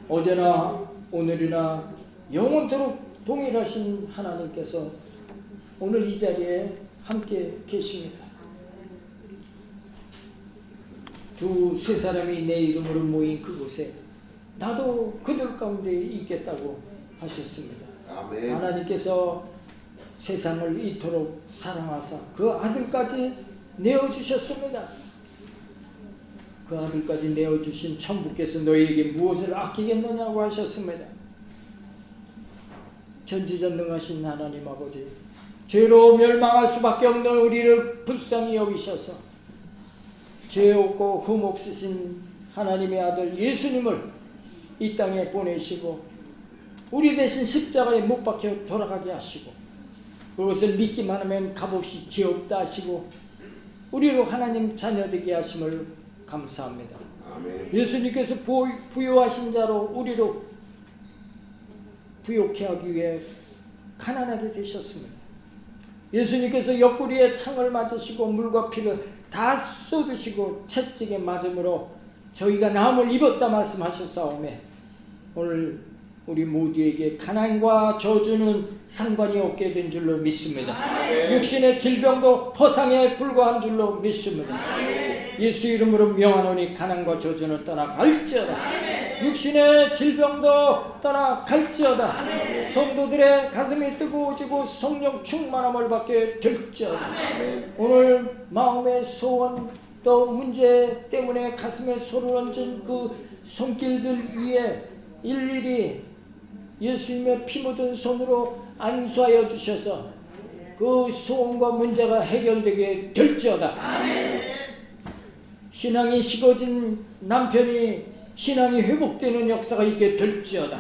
어제나 오늘이나 영원토록 동일하신 하나님께서 오늘 이 자리에 함께 계십니다. 두세 사람이 내 이름으로 모인 그곳에 나도 그들 가운데 있겠다고 하셨습니다. 아멘. 하나님께서 세상을 이토록 사랑하사 그 아들까지 내어주셨습니다. 그 아들까지 내어주신 천부께서 너희에게 무엇을 아끼겠느냐고 하셨습니다. 전지전능하신 하나님 아버지, 죄로 멸망할 수밖에 없는 우리를 불쌍히 여기셔서 죄 없고 흠 없으신 하나님의 아들 예수님을 이 땅에 보내시고 우리 대신 십자가에 못 박혀 돌아가게 하시고 그것을 믿기만 하면 값없이 죄 없다 하시고 우리로 하나님 자녀 되게 하심을 감사합니다. 아멘. 예수님께서 부요하신 자로 우리로 부욕해 하기 위해 가난하게 되셨습니다. 예수님께서 옆구리에 창을 맞으시고 물과 피를 다 쏟으시고 채찍에 맞음으로 저희가 나음을 입었다 말씀하셨사오매 오늘 우리 모두에게 가난과 저주는 상관이 없게 된 줄로 믿습니다. 육신의 질병도 허상에 불과한 줄로 믿습니다. 예수 이름으로 명하노니 가난과 저주는 떠나갈지어다. 육신의 질병도 떠나갈지어다. 성도들의 가슴이 뜨거워지고 성령 충만함을 받게 될지어다. 오늘 마음의 소원 또 문제 때문에 가슴에 손을 얹은 그 손길들 위에 일일이 예수님의 피 묻은 손으로 안수하여 주셔서 그 소원과 문제가 해결되게 될지어다. 신앙이 식어진 남편이 신앙이 회복되는 역사가 있게 될지어다.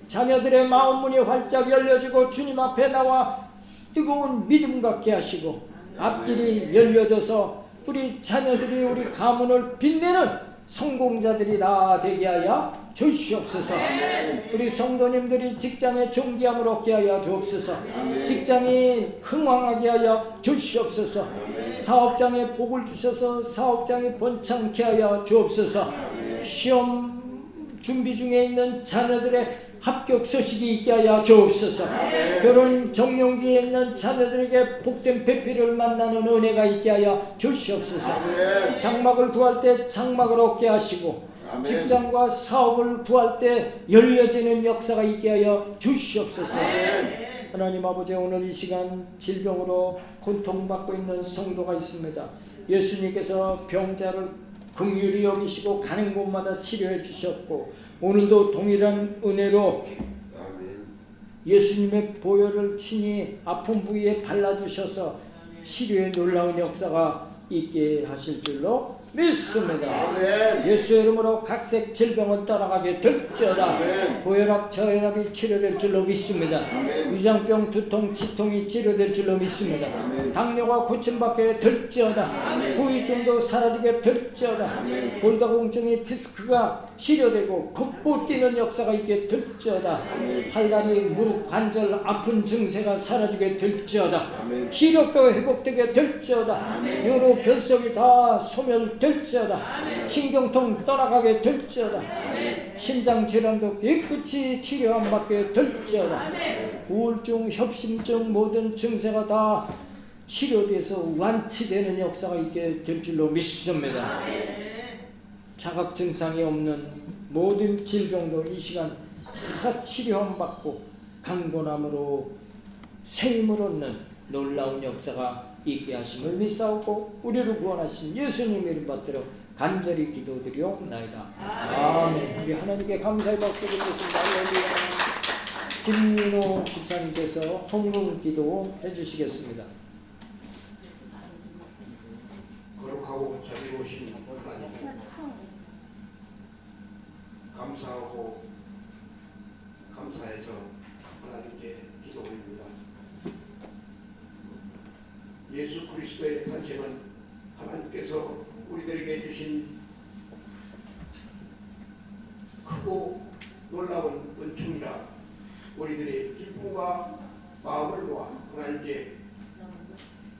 자녀들의 마음 문이 활짝 열려지고 주님 앞에 나와 뜨거운 믿음 갖게 하시고 앞길이 열려져서 우리 자녀들이 우리 가문을 빛내는 성공자들이 다 되게 하여 주시옵소서. 우리 성도님들이 직장에 존귀함을 얻게 하여 주옵소서. 직장이 흥왕하게 하여 주시옵소서. 사업장에 복을 주셔서 사업장이 번창케 하여 주옵소서. 시험 준비 중에 있는 자녀들의 합격 소식이 있게 하여 주옵소서. 결혼 정년기에 있는 자녀들에게 복된 배필을 만나는 은혜가 있게 하여 주시옵소서. 장막을 구할 때 장막을 얻게 하시고 직장과 사업을 구할 때 열려지는 역사가 있게 하여 주시옵소서. 하나님 아버지, 오늘 이 시간 질병으로 고통받고 있는 성도가 있습니다. 예수님께서 병자를 긍휼히 여기시고 가는 곳마다 치료해 주셨고 오늘도 동일한 은혜로 예수님의 보혈을 친히 아픈 부위에 발라주셔서 치료의 놀라운 역사가 있게 하실 줄로 믿습니다. 아멘. 예수의 이름으로 각색 질병은 떠나가게 될지어다. 아멘. 고혈압, 저혈압이 치료될 줄로 믿습니다. 아멘. 위장병, 두통, 치통이 치료될 줄로 믿습니다. 아멘. 당뇨가 고침받게 될지어다. 아멘. 후유증도 사라지게 될지어다. 아멘. 골다공증이 디스크가 치료되고 걷고 뛰는 역사가 있게 될지어다. 아멘. 팔다리, 무릎, 관절 아픈 증세가 사라지게 될지어다. 아멘. 시력도 회복되게 될지어다. 아멘. 뇌로 결석이 다 소멸될지어다. 신경통 떠나가게 될지어다. 신장 질환도 깨끗이 치료 안 받게 될지어다. 우울증, 협심증 모든 증세가 다 치료돼서 완치되는 역사가 있게 될 줄로 믿습니다. 자각 증상이 없는 모든 질병도 이 시간 다 치료 안 받고 강건함으로 새 힘을 얻는 놀라운 역사가 있게 하심을 믿사오고 우리를 구원하신 예수님 이름 받들어 간절히 기도드리옵나이다. 아멘. 우리 하나님께 감사의 박수 드리겠습니다. 할렐루야. 김민호 집사님께서 헌금 기도 해주시겠습니다. 거룩하고 자비로우신 하나님, 감사하고 감사해서 하나님께 기도 올립니다. 예수 그리스도의 탄생은 하나님께서 우리들에게 주신 크고 놀라운 은총이라 우리들의 기쁨과 마음을 모아 하나님께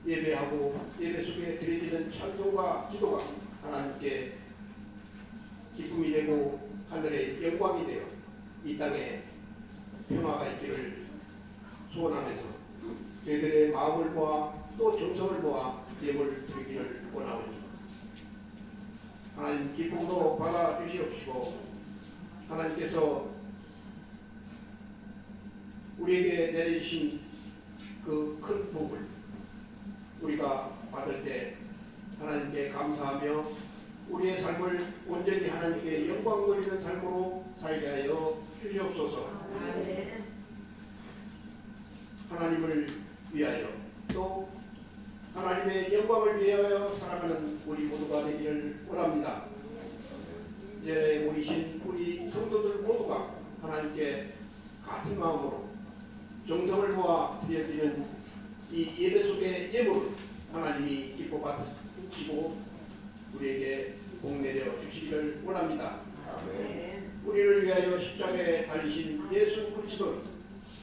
예배하고 예배 속에 드려지는 찬송과 기도가 하나님께 기쁨이 되고 하늘의 영광이 되어 이 땅에 평화가 있기를 소원하면서 저희들의 마음을 모아 또 정성을 모아 예물 드리기를 원하오니 하나님 기쁨으로 받아주시옵시고 하나님께서 우리에게 내리신 그 큰 복을 우리가 받을 때 하나님께 감사하며 우리의 삶을 온전히 하나님께 영광 돌리는 삶으로 살게 하여 주시옵소서. 하나님을 위하여 또 하나님의 영광을 위하여 살아가는 우리 모두가 되기를 원합니다. 예배 모이신 우리 성도들 모두가 하나님께 같은 마음으로 정성을 모아 드려지는 이 예배 속의 예물을 하나님이 기뻐 받으시고 우리에게 복 내려 주시기를 원합니다. 우리를 위하여 십자가에 달리신 예수 그리스도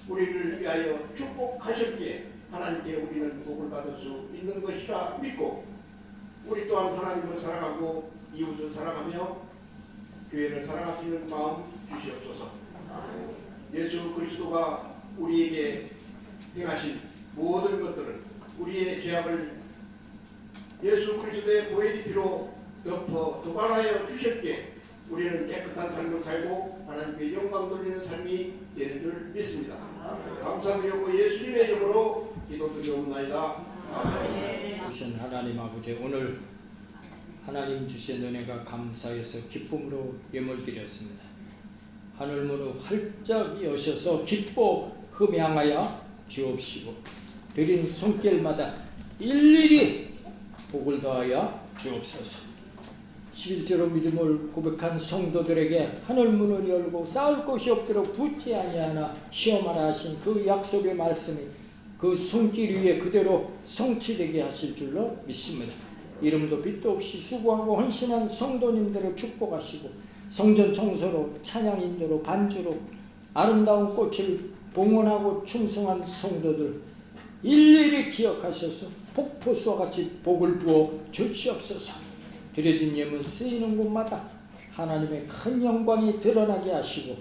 우리를 위하여 축복하셨기에 하나님께 우리는 복을 받을 수 있는 것이라 믿고 우리 또한 하나님을 사랑하고 이웃을 사랑하며 교회를 사랑할 수 있는 마음 주시옵소서. 예수 그리스도가 우리에게 행하신 모든 것들은 우리의 죄악을 예수 그리스도의 보혈의 피로 덮어 도발하여 주셨기에 우리는 깨끗한 삶을 살고 하나님께 영광 돌리는 삶이 되는 줄 믿습니다. 감사드리고 예수님의 이름으로 기도드리옵나이다. 아멘. 주신 하나님 아버지, 오늘 하나님 주신 은혜가 감사해서 기쁨으로 예물 드렸습니다. 하늘문을 활짝 여셔서 기뻐 흠양하여 주옵시고 드린 손길마다 일일이 복을 더하여 주옵소서. 11조로 믿음을 고백한 성도들에게 하늘문을 열고 쌓을 곳이 없도록 붙지 아니하나 시험하라 하신 그 약속의 말씀이 그 손길 위에 그대로 성취되게 하실 줄로 믿습니다. 이름도 빛도 없이 수고하고 헌신한 성도님들을 축복하시고 성전 청소로 찬양 인도로 반주로 아름다운 꽃을 봉헌하고 충성한 성도들 일일이 기억하셔서 폭포수와 같이 복을 부어 주시옵소서. 드려진 예물 쓰이는 곳마다 하나님의 큰 영광이 드러나게 하시고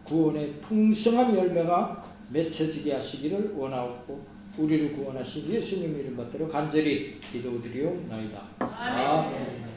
구원의 풍성한 열매가 맺혀지게 하시기를 원하옵고 우리를 구원하신 예수님 이름 받들어 간절히 기도드리옵나이다. 아멘.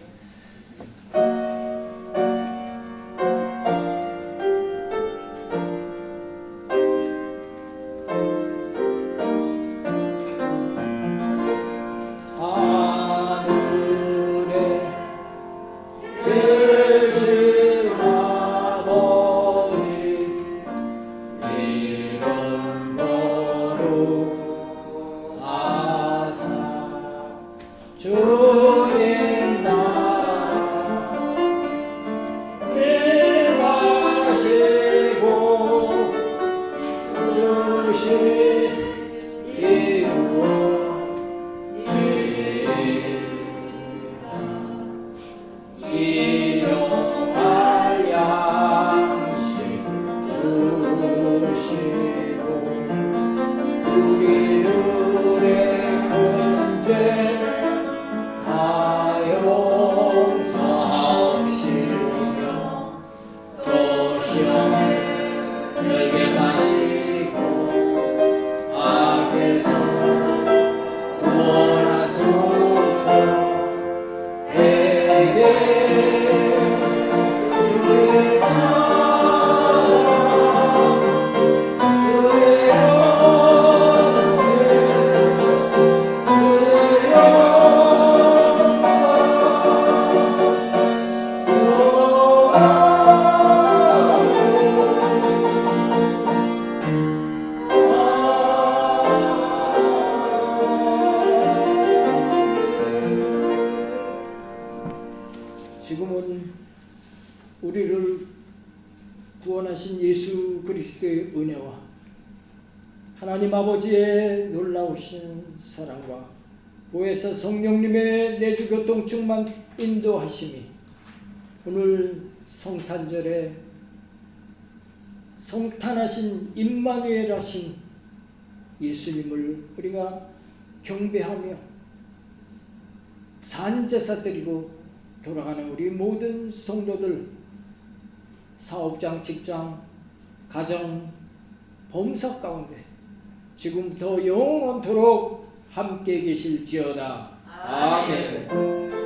지금은 우리를 구원하신 예수 그리스도의 은혜와 하나님 아버지의 놀라우신 사랑과 보혜사 성령님의 내주교통 충만 인도하심이 오늘 성탄절에 성탄하신 임마누엘 하신 예수님을 우리가 경배하며 산제사 드리고 돌아가는 우리 모든 성도들, 사업장, 직장, 가정, 범사 가운데 지금부터 영원토록 함께 계실지어다. 아멘.